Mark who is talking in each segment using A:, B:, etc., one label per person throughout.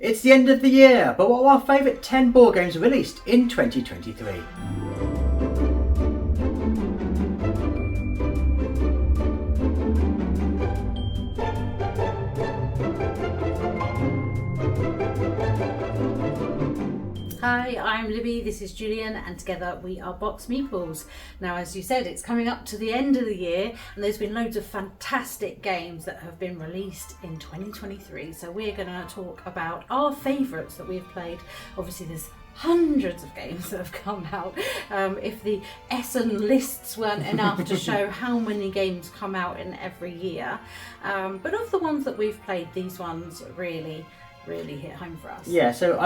A: It's the end of the year, but what are our favourite 10 board games released in 2023?
B: Hi, I'm Libby, this is Julian, and together we are BoxedMeeples. Now, as you said, it's coming up to the end of the year, and there's been loads of fantastic games that have been released in 2023. So we're going to talk about our favourites that we've played. Obviously, there's hundreds of games that have come out. If the Essen lists weren't enough to show how many games come out in every year. But of the ones that we've played, these ones really hit home for us.
A: Yeah, so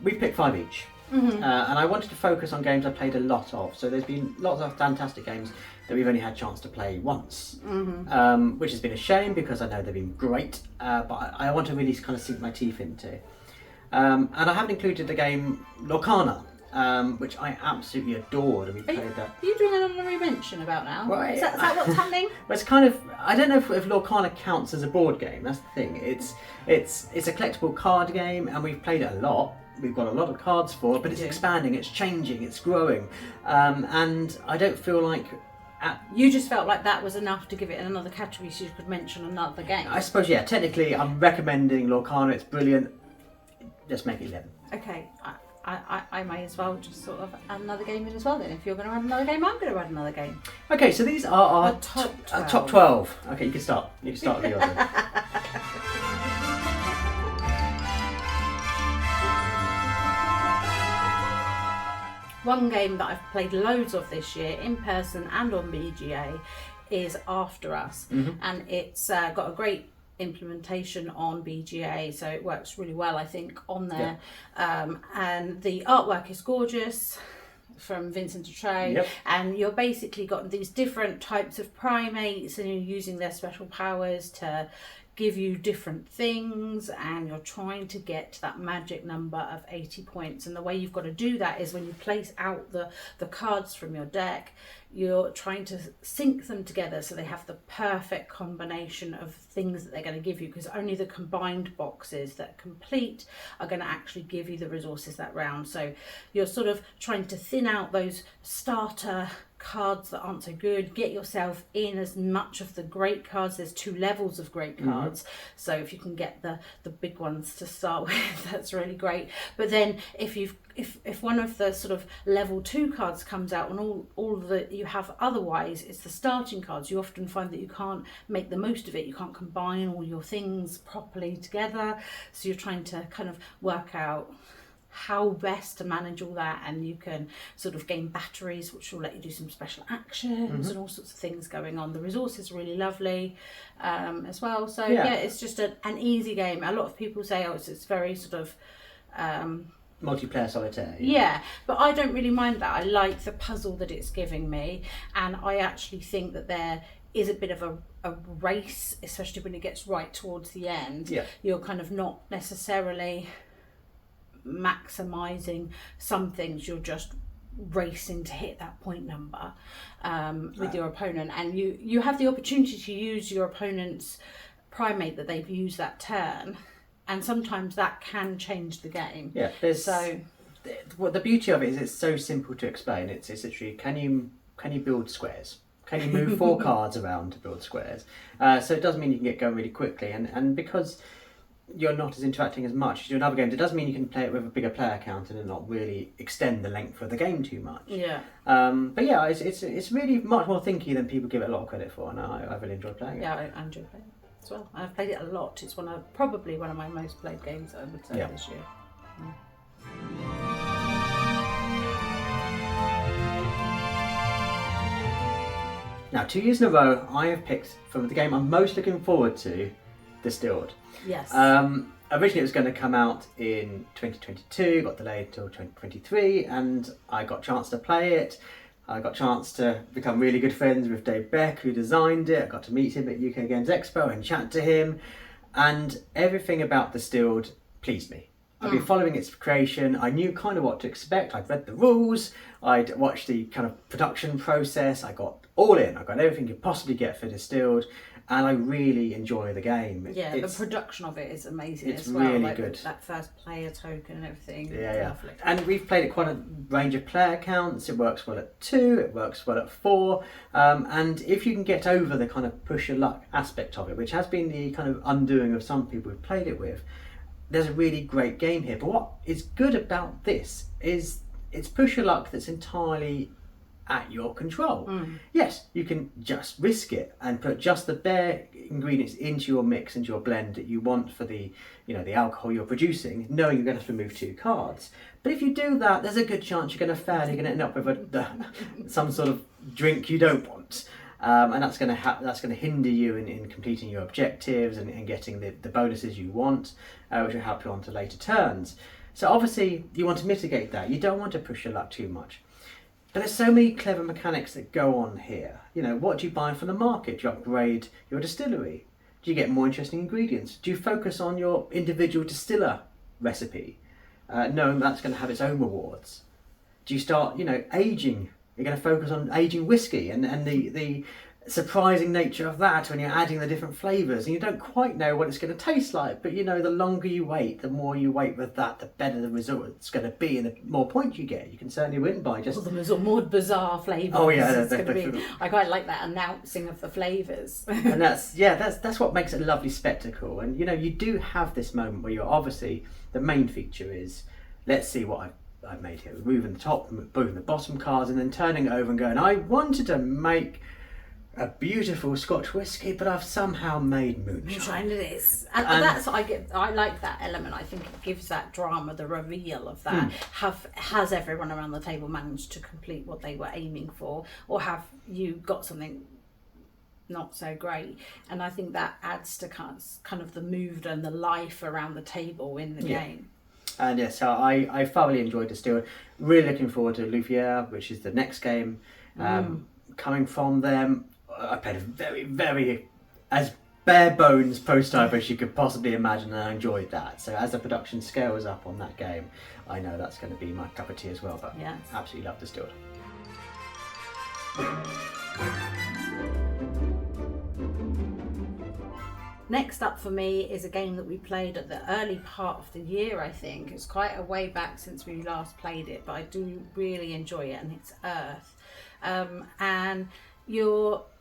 A: we picked 5 each, and I wanted to focus on games I played a lot of. So there's been lots of fantastic games that we've only had a chance to play once, which has been a shame because I know they've been great, but I want to really kind of sink my teeth into. And I haven't included the game Lorcana, which I absolutely adored, and we played that.
B: Are you doing an honorary mention about now?
A: Right.
B: Is that what's happening?
A: Well, it's kind of, I don't know if Lorcana counts as a board game. That's the thing. It's a collectible card game, and we've played it a lot. We've got a lot of cards for it, but it's expanding, it's changing, it's growing, and I don't feel like.
B: You just felt like that was enough to give it another category, so you could mention another game.
A: I suppose, yeah. Technically, I'm recommending Lorcana. It's brilliant. Let's make it 11.
B: Okay. I may as well just sort of add another game in as well then. If you're going to add another game, I'm going to add another game.
A: Okay, so these are our top 12. Okay, you can start. You can start with yours.
B: One game that I've played loads of this year, in person and on BGA, is After Us. And it's got a great implementation on BGA, so it works really well, I think, on there. And the artwork is gorgeous from Vincent Dutray, and you're basically got these different types of primates, and you're using their special powers to give you different things, and you're trying to get to that magic number of 80 points. And the way you've got to do that is when you place out the cards from your deck, you're trying to sync them together so they have the perfect combination of things that they're going to give you, because only the combined boxes that are complete are going to actually give you the resources that round. So you're sort of trying to thin out those starter cards that aren't so good, get yourself in as much of the great cards. There's 2 levels of great cards, so if you can get the big ones to start with, that's really great. But then if one of the sort of level 2 cards comes out, and all that you have otherwise is the starting cards, you often find that you can't make the most of it. You can't combine all your things properly together, so you're trying to kind of work out how best to manage all that, and you can sort of gain batteries which will let you do some special actions and all sorts of things going on. The resource is really lovely as well, so yeah, it's just an easy game. A lot of people say, oh, it's very sort of
A: multiplayer solitaire.
B: Yeah, but I don't really mind that. I like the puzzle that it's giving me, and I actually think that there is a bit of a race, especially when it gets right towards the end. You're kind of not necessarily maximizing some things, you're just racing to hit that point number with your opponent, and you have the opportunity to use your opponent's primate that they've used that turn, and sometimes that can change the game.
A: The beauty of it is it's so simple to explain. It's literally, can you build squares? Can you move 4 cards around to build squares? So it does mean you can get going really quickly, and because you're not as interacting as much as you do in other games, it does mean you can play it with a bigger player count and not really extend the length of the game too much. But yeah, it's really much more thinky than people give it a lot of credit for, and I really enjoy playing it.
B: Yeah, I enjoy playing it as well. I've played it a lot. It's probably one of my most played games, I would say, this year.
A: Now, 2 years in a row, I have picked from the game I'm most looking forward to, Distilled.
B: Yes.
A: Originally it was going to come out in 2022, got delayed till 2023, and I got a chance to play it. I got a chance to become really good friends with Dave Beck, who designed it. I got to meet him at UK Games Expo and chat to him, and everything about Distilled pleased me. I've been following its creation. I knew kind of what to expect. I'd read the rules. I'd watched the kind of production process. I got all in. I got everything you could possibly get for Distilled, and I really enjoy the game.
B: Yeah, the production of it is amazing
A: as
B: well.
A: Really
B: like
A: good.
B: That first player token and everything.
A: Yeah.
B: Lovely.
A: And we've played at quite a range of player counts. It works well at 2. It works well at 4. And if you can get over the kind of push your luck aspect of it, which has been the kind of undoing of some people who've played it with, there's a really great game here. But what is good about this is it's push your luck that's entirely at your control. Yes, you can just risk it and put just the bare ingredients into your mix, into your blend that you want for the the alcohol you're producing, knowing you're going to have to remove 2 cards. But if you do that, there's a good chance you're going to fail. You're going to end up with some sort of drink you don't want. And that's going to hinder you in completing your objectives and getting the bonuses you want, which will help you on to later turns. So obviously you want to mitigate that. You don't want to push your luck too much. But there's so many clever mechanics that go on here. What do you buy from the market? Do you upgrade your distillery? Do you get more interesting ingredients? Do you focus on your individual distiller recipe, knowing that's going to have its own rewards? Do you start, aging? You're going to focus on aging whiskey and the surprising nature of that when you're adding the different flavours, and you don't quite know what it's going to taste like, but the longer you wait, the more you wait with that, the better the result it's going to be, and the more points you get. You can certainly win by just...
B: the more bizarre flavours.
A: Oh yeah,
B: it's going to be. I quite like that announcing of the flavours.
A: And that's what makes it a lovely spectacle. And you do have this moment where you're obviously, the main feature is, let's see what I've made here. Moving the top, moving the bottom cards, and then turning it over and going, I wanted to make a beautiful Scotch whiskey, but I've somehow made moonshine.
B: It is, and that's I like that element. I think it gives that drama, the reveal of that. Has everyone around the table managed to complete what they were aiming for, or have you got something not so great? And I think that adds to kind of the mood and the life around the table in the game.
A: And yeah, so I thoroughly enjoyed Distilled. Really looking forward to Lufia, which is the next game coming from them. I played a very, very as bare bones prototype as you could possibly imagine, and I enjoyed that. So as the production scales up on that game, I know that's going to be my cup of tea as well. But absolutely love Distilled.
B: Next up for me is a game that we played at the early part of the year, I think. It's quite a way back since we last played it, but I do really enjoy it, and it's Earth. And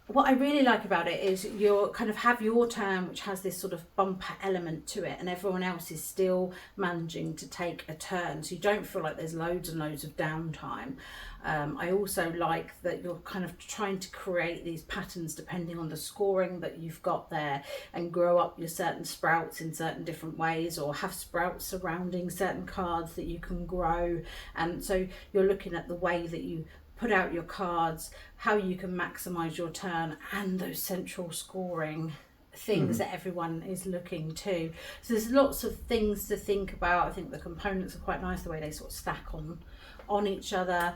B: what I really like about it is you kind of have your turn, which has this sort of bumper element to it, and everyone else is still managing to take a turn, so you don't feel like there's loads and loads of downtime. I also like that you're kind of trying to create these patterns depending on the scoring that you've got there, and grow up your certain sprouts in certain different ways, or have sprouts surrounding certain cards that you can grow. And so you're looking at the way that you put out your cards, how you can maximise your turn, and those central scoring things that everyone is looking to. So there's lots of things to think about. I think the components are quite nice, the way they sort of stack on each other,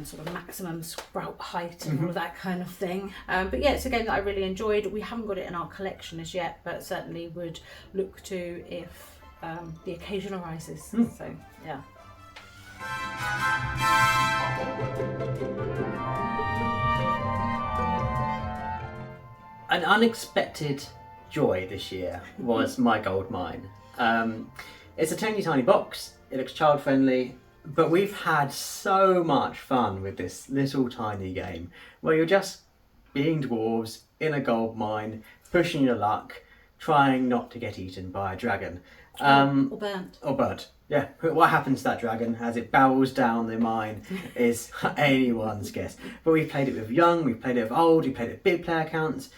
B: sort of maximum sprout height and all of that kind of thing. But yeah, it's a game that I really enjoyed. We haven't got it in our collection as yet, but certainly would look to if the occasion arises. So yeah.
A: An unexpected joy this year was My Gold Mine. It's a tiny box. It looks child friendly, but we've had so much fun with this little tiny game where you're just being dwarves in a gold mine, pushing your luck, trying not to get eaten by a dragon.
B: Or burnt.
A: Or burnt. Yeah, what happens to that dragon as it barrels down the mine is anyone's guess. But we've played it with young, we've played it with old, we've played it with big player counts,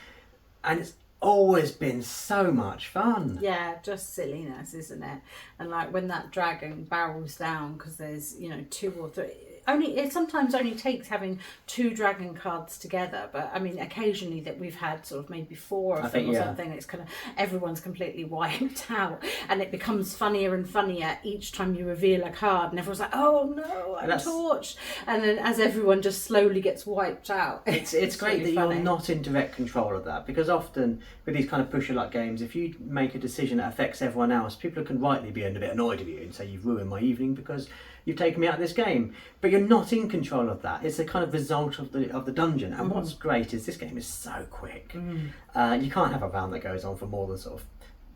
A: and it's always been so much fun.
B: Yeah, just silliness, isn't it? And like when that dragon barrels down, because there's 2 or 3, it sometimes only takes having 2 dragon cards together, but I mean occasionally that we've had sort of maybe 4 of them or something, it's kind of everyone's completely wiped out, and it becomes funnier and funnier each time you reveal a card, and everyone's like, oh no, I'm torched, and then as everyone just slowly gets wiped out,
A: it's great
B: really
A: that
B: funny.
A: you're not in direct control of that, because often with these kind of push your luck games, if you make a decision that affects everyone else, people can rightly be a bit annoyed with you and say you've ruined my evening because you've taken me out of this game, but you're not in control of that. It's a kind of result of the dungeon, and what's great is this game is so quick. You can't have a round that goes on for more than sort of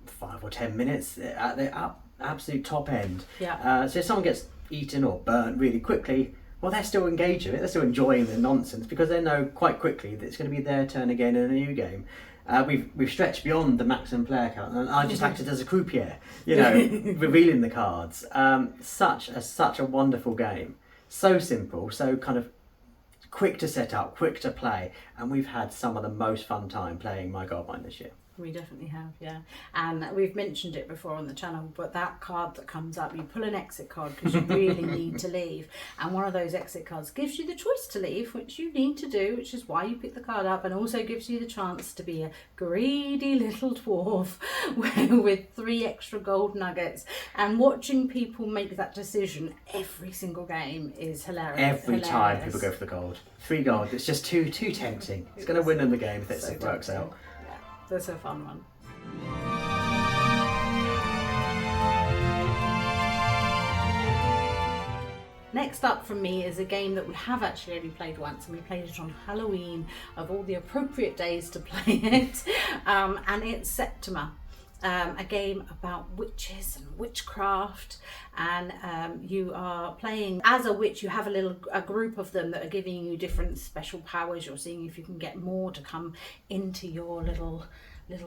A: 5 or 10 minutes at the absolute top end. So if someone gets eaten or burnt really quickly, well, they're still engaged in it, they're still enjoying the nonsense, because they know quite quickly that it's going to be their turn again in a new game. We've stretched beyond the maximum player count, and I just acted as a croupier, revealing the cards. Such a wonderful game. So simple, so kind of quick to set up, quick to play, and we've had some of the most fun time playing My Goldmine this year.
B: We definitely have, yeah. And we've mentioned it before on the channel, but that card that comes up, you pull an exit card because you really need to leave. And one of those exit cards gives you the choice to leave, which you need to do, which is why you pick the card up, and also gives you the chance to be a greedy little dwarf with 3 extra gold nuggets. And watching people make that decision every single game is hilarious.
A: Every time people go for the gold. 3 gold, it's just too tempting. It's going to win them the game if it works out.
B: That's a fun one. Next up from me is a game that we have actually only played once, and we played it on Halloween of all the appropriate days to play it, and it's Septima. A game about witches and witchcraft, and you are playing as a witch. You have a group of them that are giving you different special powers. You're seeing if you can get more to come into your little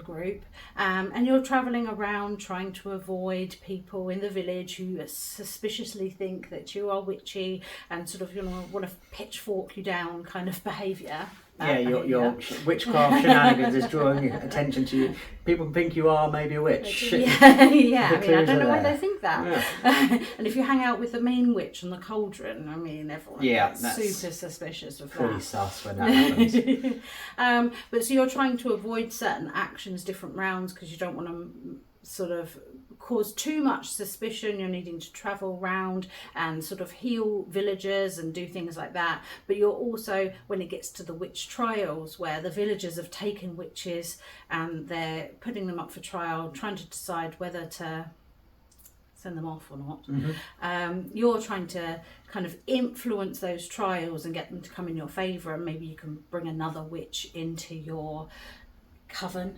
B: group, and you're travelling around trying to avoid people in the village who suspiciously think that you are witchy and sort of want to pitchfork you down kind of behaviour.
A: Your witchcraft shenanigans is drawing attention to you. People think you are maybe a witch.
B: Yeah. I mean, I don't know why they think that.
A: Yeah.
B: And if you hang out with the main witch on the cauldron, I mean, everyone gets super suspicious of that.
A: Pretty sus when that happens.
B: But so you're trying to avoid certain actions, different rounds, because you don't want to sort of cause too much suspicion. You're needing to travel round and sort of heal villagers and do things like that, but you're also, when it gets to the witch trials where the villagers have taken witches and they're putting them up for trial, trying to decide whether to send them off or not, you're trying to kind of influence those trials and get them to come in your favour, and maybe you can bring another witch into your coven.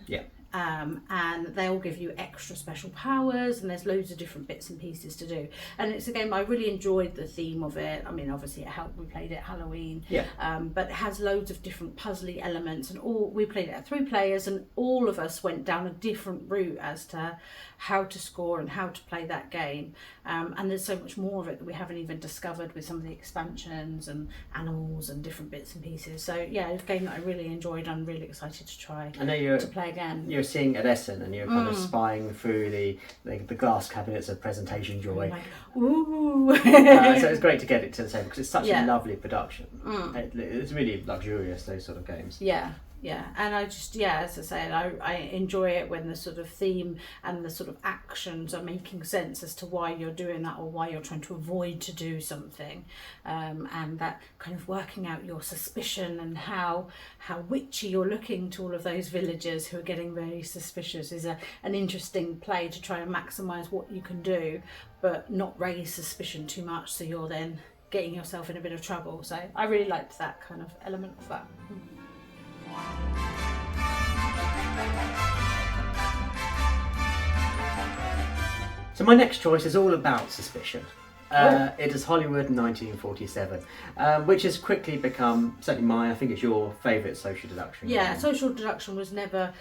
B: And they'll give you extra special powers, and there's loads of different bits and pieces to do. And it's a game, I really enjoyed the theme of it. I mean, obviously it helped, we played it Halloween, but it has loads of different puzzly elements, and we played it at 3 players, and all of us went down a different route as to how to score and how to play that game. And there's so much more of it that we haven't even discovered with some of the expansions and animals and different bits and pieces. So yeah, it's a game that I really enjoyed. I'm really excited to try to play again.
A: You're seeing at Essen, and you're kind of spying through the glass cabinets of Presentation Joy.
B: Ooh.
A: So it's great to get it to the table because it's such a lovely production. It's really luxurious, those sort of games.
B: Yeah, and I just, as I said, I enjoy it when the sort of theme and the sort of actions are making sense as to why you're doing that or why you're trying to avoid to do something, and that kind of working out your suspicion and how witchy you're looking to all of those villagers who are getting very suspicious is an interesting play to try and maximise what you can do, but not raise suspicion too much, so you're then getting yourself in a bit of trouble. So I really liked that kind of element of that.
A: So my next choice is all about suspicion. It is Hollywood 1947, which has quickly become, certainly I think it's your favourite social deduction game.
B: Social deduction was never,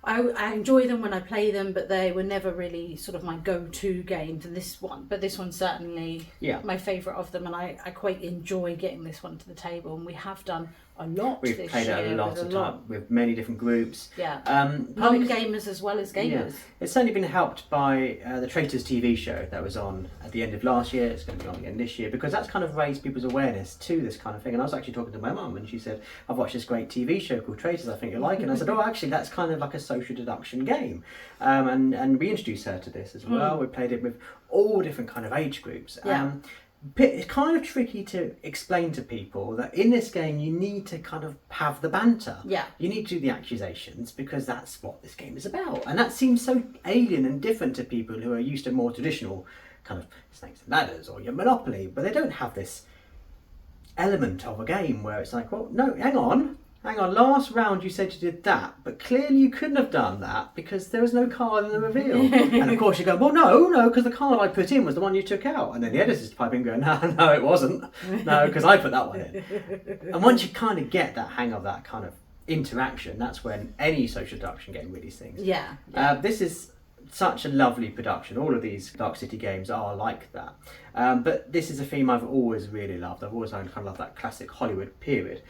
B: I enjoy them when I play them, but they were never really sort of my go-to games. And this one's certainly my favourite of them, and I quite enjoy getting this one to the table. And we have done a lot
A: We've
B: this
A: played
B: year.
A: it a lot of time with many different groups.
B: Yeah.
A: Partly
B: Non-gamers as well as gamers.
A: Yeah. It's certainly been helped by the Traitors TV show that was on at the end of last year. It's going to be on again this year, because that's kind of raised people's awareness to this kind of thing. And I was actually talking to my mum, and she said, I've watched this great TV show called Traitors, I think you'll like it. And I said, oh, actually, that's kind of like a social deduction game. And we introduced her to this as well. We played it with all different kind of age groups.
B: Yeah.
A: It's kind of tricky to explain to people that in this game you need to kind of have the banter.
B: Yeah.
A: You need to do the accusations, because that's what this game is about. And that seems so alien and different to people who are used to more traditional kind of Snakes and Ladders or your Monopoly, but they don't have this element of a game where it's like, well, no, hang on, last round you said you did that, but clearly you couldn't have done that because there was no card in the reveal. And of course you go, well, no, because the card I put in was the one you took out. And then the editor's piping going, no, it wasn't. No, because I put that one in. And once you kind of get that hang of that kind of interaction, that's when any social deduction game really sings.
B: Yeah.
A: This is such a lovely production. All of these Dark City games are like that. But this is a theme I've always really loved. I've always kind of loved that classic Hollywood period.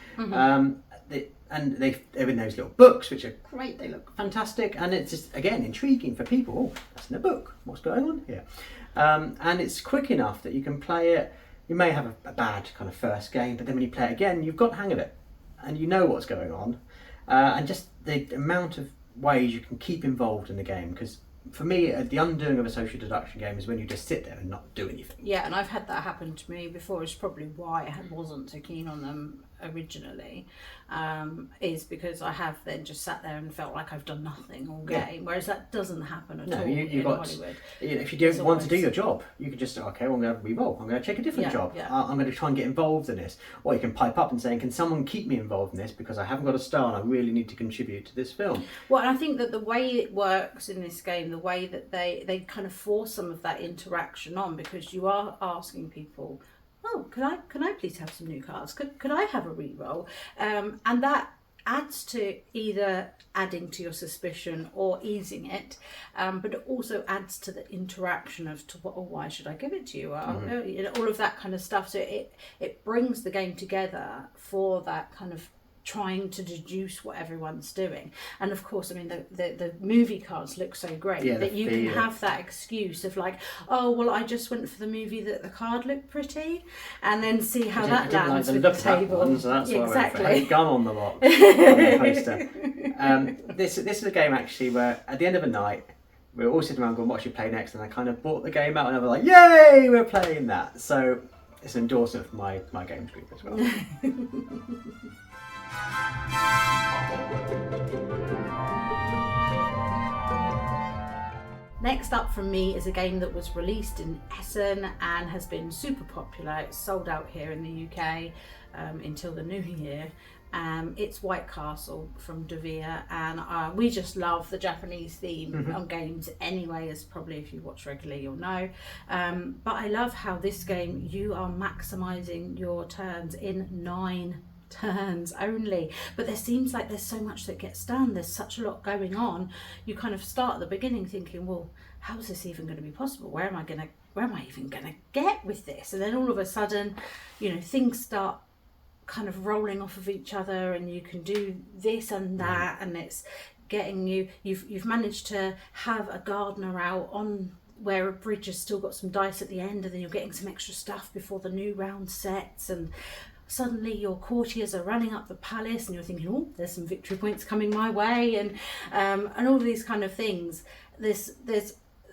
A: They're in those little books, which are great. They look fantastic, and it's just, again, intriguing for people. Oh, that's in a book. What's going on here? And it's quick enough that you can play it. You may have a bad kind of first game, but then when you play it again, you've got the hang of it, and you know what's going on. And just the amount of ways you can keep involved in the game, because for me, the undoing of a social deduction game is when you just sit there and not do anything. Yeah,
B: and I've had that happen to me before. It's probably why I wasn't so keen on them originally, is because I have then just sat there and felt like I've done nothing all game, whereas that doesn't happen at all in Hollywood.
A: If you don't want to do your job, you could just, okay, well, I'm going to re-roll, I'm going to check a different job, I'm going to try and get involved in this. Or you can pipe up and say, can someone keep me involved in this, because I haven't got a star and I really need to contribute to this film.
B: Well, and I think that the way it works in this game, the way that they kind of force some of that interaction on, because you are asking people, oh, can I please have some new cards? Could I have a re-roll? And that adds to either adding to your suspicion or easing it, but it also adds to the interaction of, why should I give it to you? All of that kind of stuff. So it brings the game together for that kind of trying to deduce what everyone's doing. And of course, I mean, the movie cards look so great that you can have that excuse of like, oh, well, I just went for the movie that the card looked pretty, and then see how that lands with the table.
A: One, so that's
B: exactly.
A: Why I went for gun on the box, on the poster. This is a game actually where at the end of a night, we were all sitting around going, what should we play next? And I kind of brought the game out and I was like, yay, we're playing that. So it's an endorsement for my games group as well.
B: Next up from me is a game that was released in Essen and has been super popular. It's sold out here in the UK until the new year. It's White Castle from Devir, and we just love the Japanese theme on games anyway, as probably if you watch regularly you'll know. But I love how this game, you are maximising your turns in 9 turns only, but there seems like there's so much that gets done. There's such a lot going on. You kind of start at the beginning thinking, well, how is this even going to be possible? Where am I even going to get with this? And then all of a sudden, things start kind of rolling off of each other, and you can do this and that, and it's getting you've managed to have a gardener out on where a bridge has still got some dice at the end, and then you're getting some extra stuff before the new round sets, and suddenly your courtiers are running up the palace and you're thinking, oh, there's some victory points coming my way, and all these kind of things.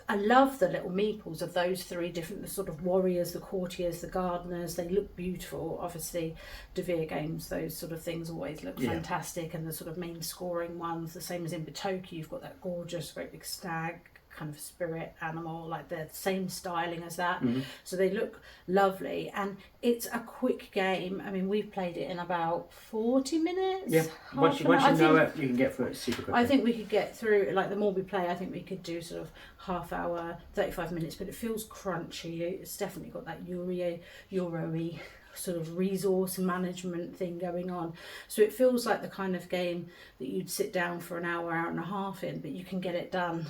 B: I love the little meeples of those 3 different, the sort of warriors, the courtiers, the gardeners. They look beautiful. Obviously, Devir games, those sort of things always look fantastic, and the sort of main scoring ones, the same as in Bitoki, you've got that gorgeous great big stag kind of spirit animal, like the same styling as that. So they look lovely, and it's a quick game. I mean, we've played it in about 40 minutes.
A: Yeah, once you know it, you can get through it super quickly.
B: I think we could get through, like, the more we play, I think we could do sort of half hour, 35 minutes, but it feels crunchy. It's definitely got that Euro-y sort of resource management thing going on. So it feels like the kind of game that you'd sit down for an hour and a half in, but you can get it done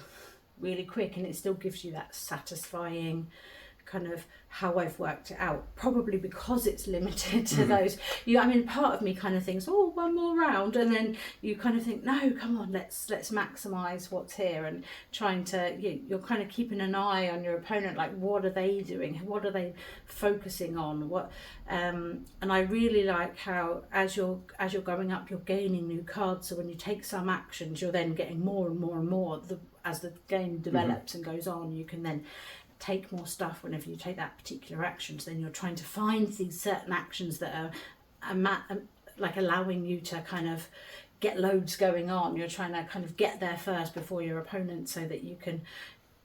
B: really quick, and it still gives you that satisfying kind of how I've worked it out, probably because it's limited to those. I mean, part of me kind of thinks, oh, one more round, and then you kind of think, no, come on, let's maximise what's here, and trying to, you're kind of keeping an eye on your opponent, like what are they doing, what are they focusing on, and I really like how as you're going up, you're gaining new cards. So when you take some actions, you're then getting more and more and more. As the game develops and goes on, you can then take more stuff whenever you take that particular action. So then you're trying to find these certain actions that are like allowing you to kind of get loads going on. You're trying to kind of get there first before your opponent, so that you can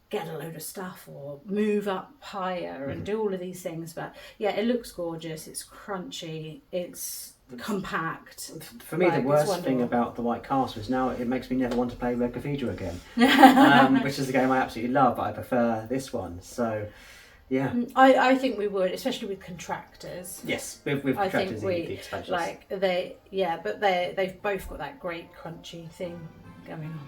B: get a load of stuff or move up higher and do all of these things. But yeah, it looks gorgeous, it's crunchy, it's compact.
A: For me, the worst thing about the White Castle is now it makes me never want to play Red Cathedral again, which is a game I absolutely love, but I prefer this one. So yeah,
B: I think we would, especially with contractors.
A: Yes, with contractors, the expansions.
B: Like but they've both got that great crunchy thing going on.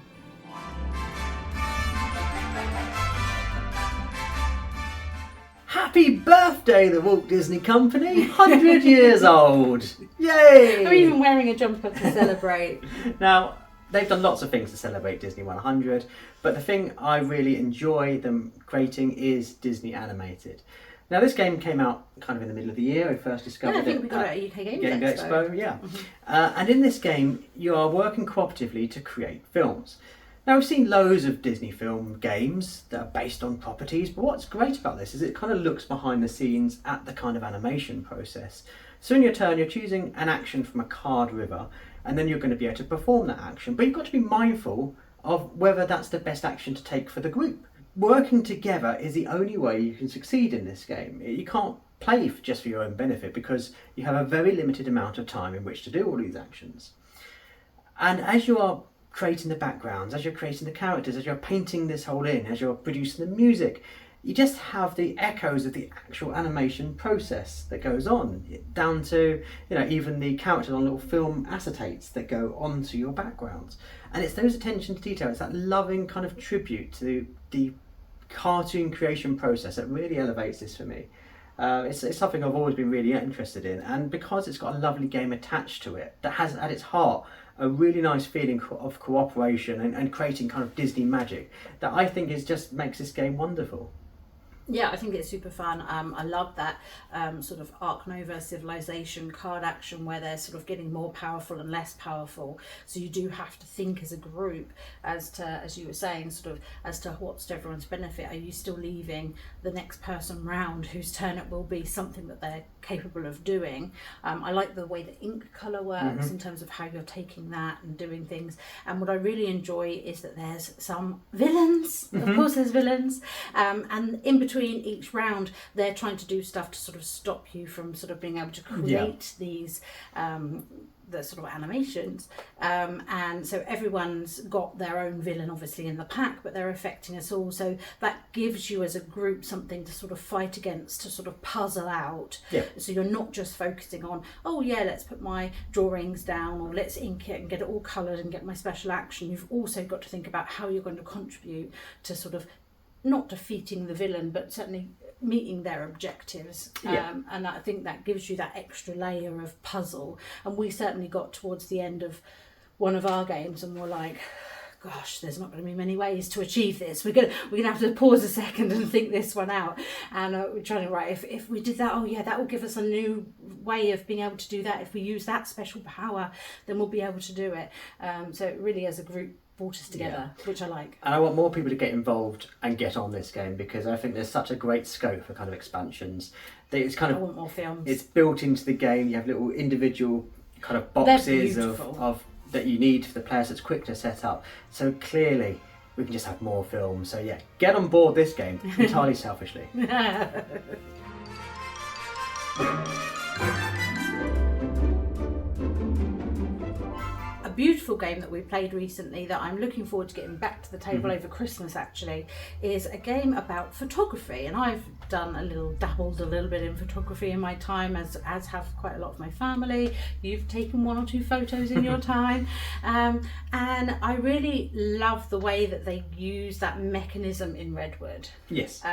A: Happy birthday, the Walt Disney Company! 100 years old! Yay!
B: I'm even wearing a jumper to celebrate.
A: Now, they've done lots of things to celebrate Disney 100, but the thing I really enjoy them creating is Disney animated. Now, this game came out kind of in the middle of the year. I first discovered it.
B: I think we got it at UK Games
A: Expo. Yeah. And in this game, you are working cooperatively to create films. Now, we've seen loads of Disney film games that are based on properties, but what's great about this is it kind of looks behind the scenes at the kind of animation process. So in your turn, you're choosing an action from a card river, and then you're going to be able to perform that action. But you've got to be mindful of whether that's the best action to take for the group. Working together is the only way you can succeed in this game. You can't play just for your own benefit, because you have a very limited amount of time in which to do all these actions. And as you are creating the backgrounds, as you're creating the characters, as you're painting this whole in, as you're producing the music, you just have the echoes of the actual animation process that goes on, down to, even the characters on little film acetates that go onto your backgrounds. And it's those attention to detail, it's that loving kind of tribute to the cartoon creation process that really elevates this for me. It's something I've always been really interested in, and because it's got a lovely game attached to it that has at its heart a really nice feeling of cooperation and creating kind of Disney magic, that I think just makes this game wonderful.
B: Yeah, I think it's super fun. I love that sort of Ark Nova Civilization card action where they're sort of getting more powerful and less powerful. So you do have to think as a group as to, as you were saying, sort of as to what's to everyone's benefit. Are you still leaving the next person round whose turn it will be something that they're capable of doing? I like the way the ink colour works in terms of how you're taking that and doing things. And what I really enjoy is that there's some villains. Of course there's villains. And in between each round they're trying to do stuff to sort of stop you from sort of being able to create these the sort of animations, and so everyone's got their own villain obviously in the pack, but they're affecting us all, so that gives you as a group something to sort of fight against, to sort of puzzle out. So you're not just focusing on, oh yeah, let's put my drawings down, or let's ink it and get it all coloured and get my special action. You've also got to think about how you're going to contribute to sort of not defeating the villain, but certainly meeting their objectives. And I think that gives you that extra layer of puzzle. And we certainly got towards the end of one of our games and we're like, gosh, there's not going to be many ways to achieve this. We're gonna have to pause a second and think this one out. And we're trying to write, if we did that, oh yeah, that will give us a new way of being able to do that. If we use that special power, then we'll be able to do it. So it really, as a group, brought us together, which I like.
A: And I want more people to get involved and get on this game, because I think there's such a great scope for kind of expansions. It's kind of,
B: I want more films.
A: It's built into the game. You have little individual kind of boxes of that you need for the players. It's quick to set up. So clearly we can just have more films. So yeah, get on board this game entirely selfishly.
B: beautiful game that we played recently that I'm looking forward to getting back to the table over Christmas actually is a game about photography, and I've dabbled a little bit in photography in my time, as have quite a lot of my family. You've taken 1 or 2 photos in your time, and I really love the way that they use that mechanism in Redwood.
A: Yes.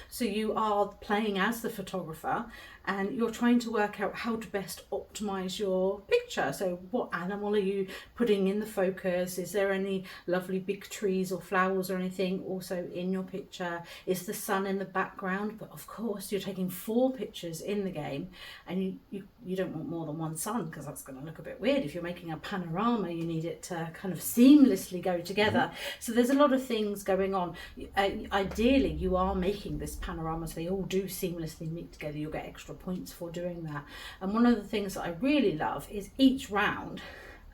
B: So you are playing as the photographer, and you're trying to work out how to best optimize your picture. So what animal are you putting in the focus? Is there any lovely big trees or flowers or anything also in your picture? Is the sun in the background? But of course you're taking 4 pictures in the game, and you don't want more than one sun, because that's going to look a bit weird. If you're making a panorama, you need it to kind of seamlessly go together. So there's a lot of things going on. Ideally you are making this panorama so they all do seamlessly meet together. You'll get extra points for doing that. And one of the things that I really love is each round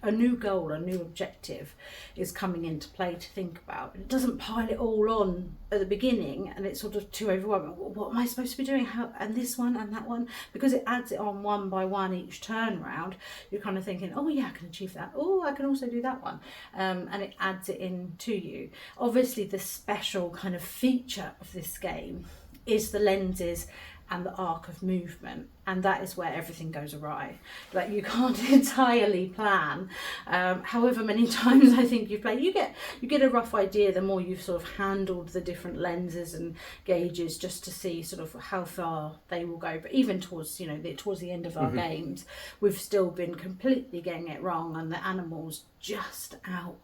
B: a new goal, a new objective is coming into play to think about. It doesn't pile it all on at the beginning and it's sort of too overwhelming. What am I supposed to be doing? How, and this one and that one? Because it adds it on one by one each turn round. You're kind of thinking, oh yeah, I can achieve that. Oh, I can also do that one. And it adds it in to you. Obviously the special kind of feature of this game is the lenses and the arc of movement, and that is where everything goes awry. Like, you can't entirely plan. However many times I think you play, you get a rough idea the more you've sort of handled the different lenses and gauges, just to see sort of how far they will go. But even towards towards the end of our games, we've still been completely getting it wrong, and the animal's just out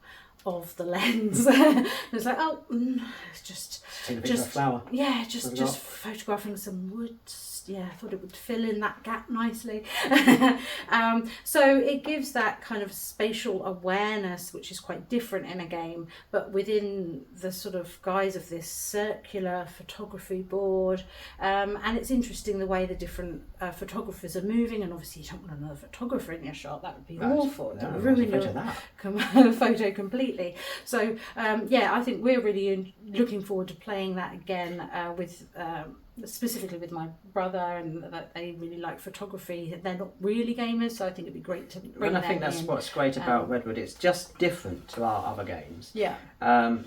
B: of the lens. It's like, oh, it's just
A: a flower.
B: Yeah, just photographing some wood. Yeah, I thought it would fill in that gap nicely. So it gives that kind of spatial awareness, which is quite different in a game, but within the sort of guise of this circular photography board. And it's interesting the way the different photographers are moving, and obviously you don't want another photographer in your shot. That would be awful. It would ruin your photo completely. So yeah, I think we're really looking forward to playing that again with specifically with my brother, and that they really like photography. They're not really gamers, so I think it'd be great to bring them in.
A: I think that's what's great about Redwood. It's just different to our other games.
B: Yeah.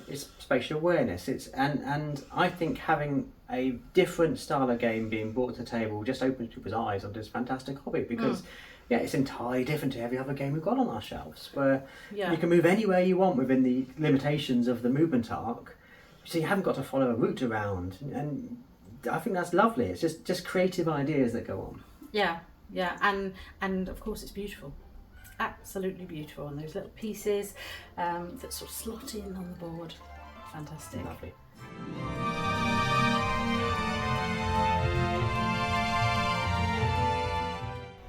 A: It's spatial awareness. And I think having a different style of game being brought to the table just opens people's eyes on this fantastic hobby, because yeah, it's entirely different to every other game we've got on our shelves, where you can move anywhere you want within the limitations of the movement arc, so you haven't got to follow a route around, and I think that's lovely. It's just creative ideas that go on. Yeah, and of course it's beautiful, absolutely beautiful, and those little pieces that sort of slot in on the board, fantastic. Lovely.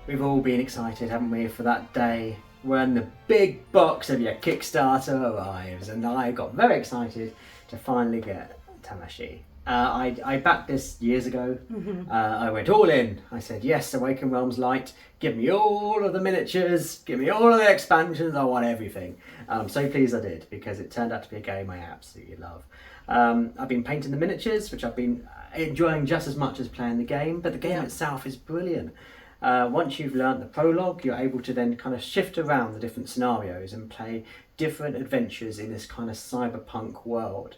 A: We've all been excited, haven't we, for that day when the big box of your Kickstarter arrives, and I got very excited to finally get Tamashii. I backed this years ago. I went all in. I said, yes, Awaken Realms Lite, give me all of the miniatures, give me all of the expansions, I want everything. I'm so pleased I did, because it turned out to be a game I absolutely love. I've been painting the miniatures, which I've been enjoying just as much as playing the game, but the game itself is brilliant. Once you've learnt the prologue, you're able to then kind of shift around the different scenarios and play different adventures in this kind of cyberpunk world.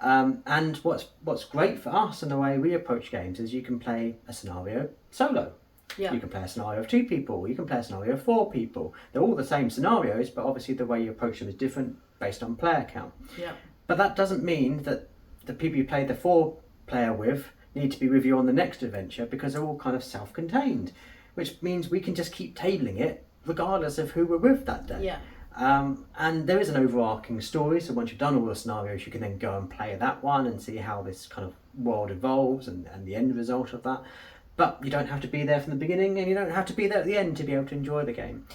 A: And what's great for us and the way we approach games is you can play a scenario solo. Yeah. You can play a scenario of 2 people, you can play a scenario of 4 people. They're all the same scenarios, but obviously the way you approach them is different based on player count. Yeah. But that doesn't mean that the people you played the 4-player with need to be with you on the next adventure, because they're all kind of self-contained, which means we can just keep tabling it regardless of who we're with that day. Yeah. And there is an overarching story, so once you've done all the scenarios, you can then go and play that one and see how this kind of world evolves and the end result of that. But you don't have to be there from the beginning, and you don't have to be there at the end to be able to enjoy the game.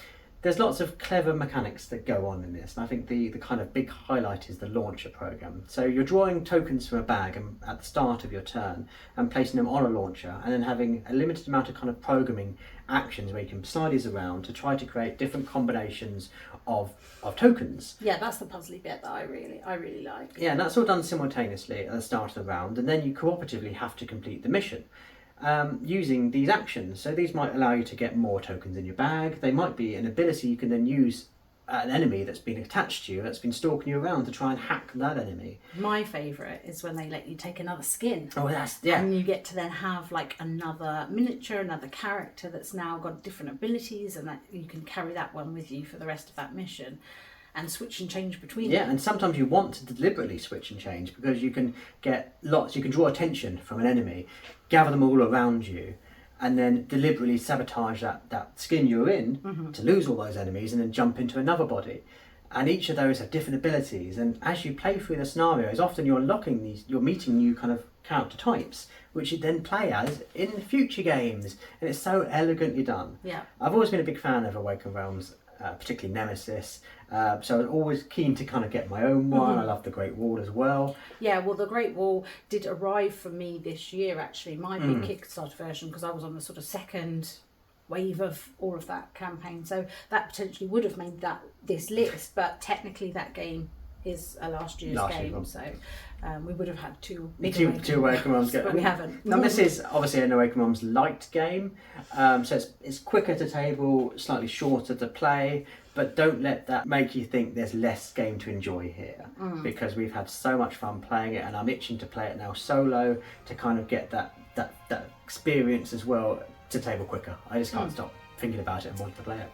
A: There's lots of clever mechanics that go on in this, and I think the kind of big highlight is the launcher program. So you're drawing tokens from a bag at the start of your turn and placing them on a launcher, and then having a limited amount of kind of programming actions where you can slide these around to try to create different combinations of tokens. Yeah, that's the puzzly bit that I really like. Yeah, and that's all done simultaneously at the start of the round, and then you cooperatively have to complete the mission. Using these actions. So these might allow you to get more tokens in your bag. They might be an ability you can then use an enemy that's been attached to you, that's been stalking you around to try and hack that enemy.
B: My favourite is when they let you take another skin.
A: Oh, yeah.
B: And you get to then have like another miniature, another character that's now got different abilities, and that you can carry that one with you for the rest of that mission and switch and change between them.
A: And sometimes you want to deliberately switch and change because you can get lots, you can draw attention from an enemy, gather them all around you, and then deliberately sabotage that skin you're in to lose all those enemies and then jump into another body. And each of those have different abilities, and as you play through the scenarios, often you're unlocking these, you're meeting new kind of character types, which you then play as in future games, and it's so elegantly done.
B: Yeah.
A: I've always been a big fan of Awaken Realms, particularly Nemesis, so I was always keen to kind of get my own one. I love the Great Wall as well.
B: Yeah, well, the Great Wall did arrive for me this year, actually, my big Kickstarter version, because I was on the sort of second wave of all of that campaign, so that potentially would have made this list, but technically that game is a last year's game, so we would have had two
A: Awaken Realms,
B: but we haven't.
A: Now this is obviously an Awaken Realms Lite game, so it's quicker to table, slightly shorter to play, but don't let that make you think there's less game to enjoy here, because we've had so much fun playing it, and I'm itching to play it now solo to kind of get that experience as well to table quicker. I just can't stop thinking about it and wanting to play it.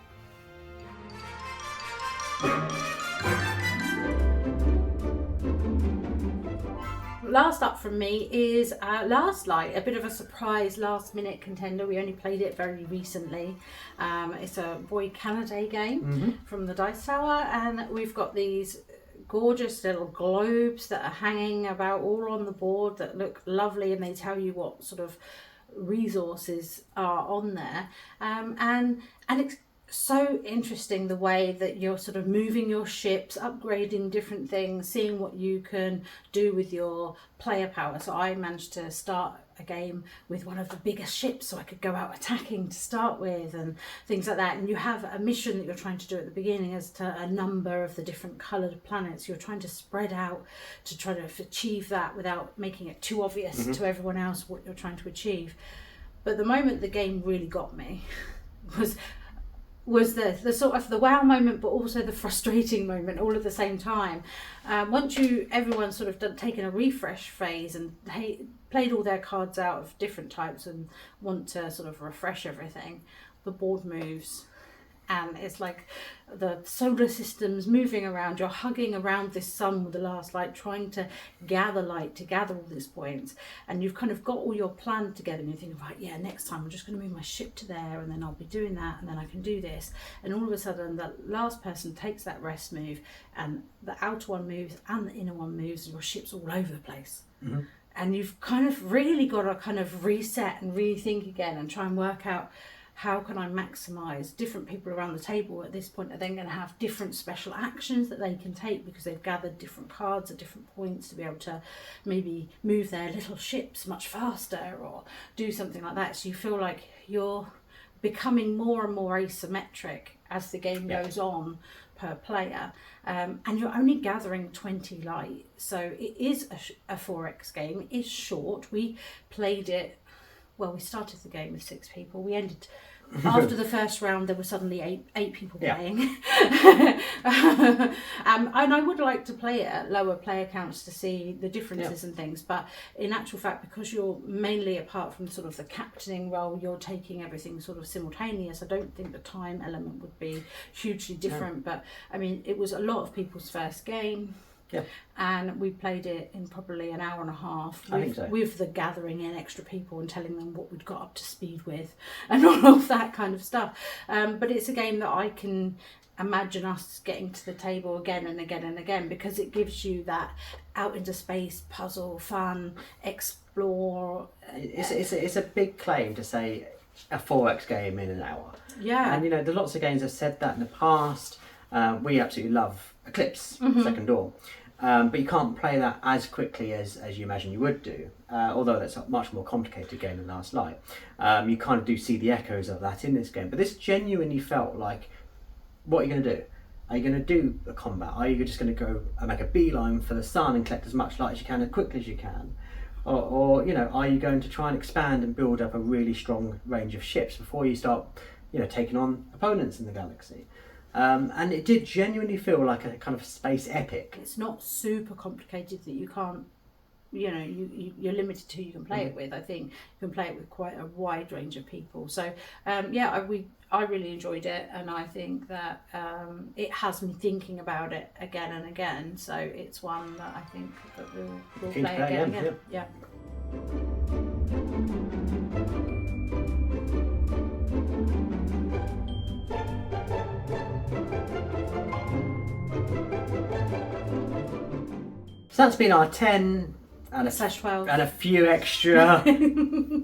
B: Last up from me is Last Light, a bit of a surprise last minute contender. We only played it very recently. It's a Boy Canada game from the Dice Tower, and we've got these gorgeous little globes that are hanging about all on the board that look lovely, and they tell you what sort of resources are on there, and it's so interesting the way that you're sort of moving your ships, upgrading different things, seeing what you can do with your player power. So I managed to start a game with one of the biggest ships, so I could go out attacking to start with and things like that. And you have a mission that you're trying to do at the beginning as to a number of the different coloured planets. You're trying to spread out to try to achieve that without making it too obvious to everyone else what you're trying to achieve. But the moment the game really got me was the sort of the wow moment, but also the frustrating moment all at the same time. Once everyone's sort of taken a refresh phase and played all their cards out of different types and want to sort of refresh everything, the board moves. And it's like the solar system's moving around. You're hugging around this sun with the last light, trying to gather light, to gather all these points. And you've kind of got all your plan together, and you think, right, yeah, next time I'm just going to move my ship to there, and then I'll be doing that, and then I can do this. And all of a sudden, the last person takes that rest move, and the outer one moves, and the inner one moves, and your ship's all over the place. And you've kind of really got to kind of reset and rethink again and try and work out, how can I maximise? Different people around the table at this point are then going to have different special actions that they can take because they've gathered different cards at different points to be able to maybe move their little ships much faster or do something like that. So you feel like you're becoming more and more asymmetric as the game goes on per player, and you're only gathering 20 light. So it is a 4X game. It is short. We played it, well, we started the game with 6 people. We ended, after the first round, there were suddenly eight people playing. And I would like to play it at lower player counts to see the differences and things. But in actual fact, because you're mainly, apart from sort of the captaining role, you're taking everything sort of simultaneous, I don't think the time element would be hugely different. But I mean, it was a lot of people's first game.
A: Yeah.
B: And we played it in probably an hour and a half with the gathering in extra people and telling them what we'd got up to speed with and all of that kind of stuff. But it's a game that I can imagine us getting to the table again and again and again, because it gives you that out into space, puzzle, fun, explore.
A: It's a big claim to say a 4X game in an hour.
B: Yeah.
A: And there's lots of games that have said that in the past. We absolutely love Eclipse, Second Door. But you can't play that as quickly as you imagine you would do, although that's a much more complicated game than Last Light. You kind of do see the echoes of that in this game, but this genuinely felt like, what are you going to do? Are you going to do a combat? Are you just going to go and make a beeline for the sun and collect as much light as you can as quickly as you can? Or are you going to try and expand and build up a really strong range of ships before you start taking on opponents in the galaxy? And it did genuinely feel like a kind of space epic.
B: It's not super complicated that you can't, you know, you're limited to who you can play it with. I think you can play it with quite a wide range of people. So I really enjoyed it, and I think that it has me thinking about it again and again. So it's one that I think that we'll play again. Yeah.
A: So that's been our 10 and a few extra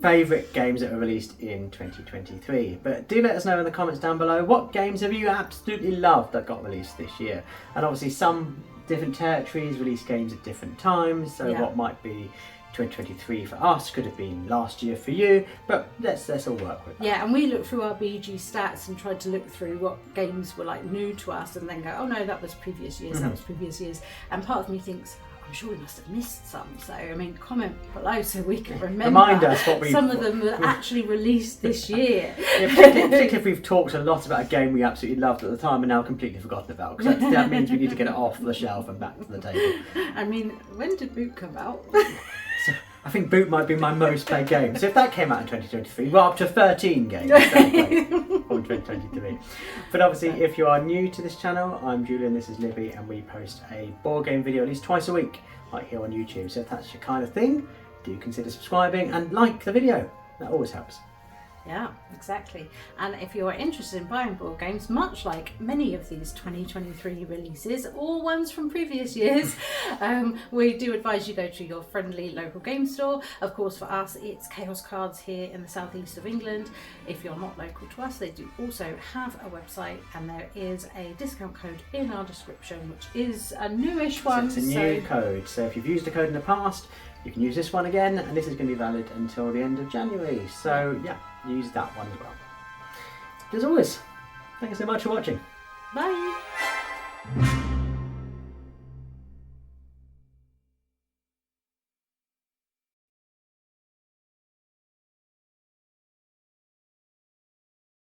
A: favourite games that were released in 2023. But do let us know in the comments down below, what games have you absolutely loved that got released this year? And obviously some different territories release games at different times, so what might be 2023 for us could have been last year for you, but let's all work with that.
B: Yeah, and we looked through our BG stats and tried to look through what games were like new to us, and then go, oh no, that was previous years, that was previous years. And part of me thinks, I'm sure we must have missed some. So, I mean, comment below so we can remember.
A: Remind us what
B: some of them were actually released this year.
A: Yeah, particularly if we've talked a lot about a game we absolutely loved at the time and now completely forgotten about. Because that means we need to get it off the shelf and back to the table.
B: I mean, when did Boot come out?
A: So, I think Boot might be my most played game. So if that came out in 2023, we're up to 13 games that I played on 2023. But obviously, if you are new to this channel, I'm Julian, this is Libby, and we post a board game video at least twice a week, right here on YouTube. So if that's your kind of thing, do consider subscribing and like the video. That always helps.
B: Yeah, exactly. And if you're interested in buying board games, much like many of these 2023 releases, or ones from previous years, we do advise you go to your friendly local game store. Of course, for us, it's Chaos Cards here in the southeast of England. If you're not local to us, they do also have a website, and there is a discount code in our description, which is a newish one.
A: So it's a new code. So if you've used a code in the past, you can use this one again, and this is going to be valid until the end of January. So yeah, use that one as well. As always, thanks so much for watching.
B: Bye.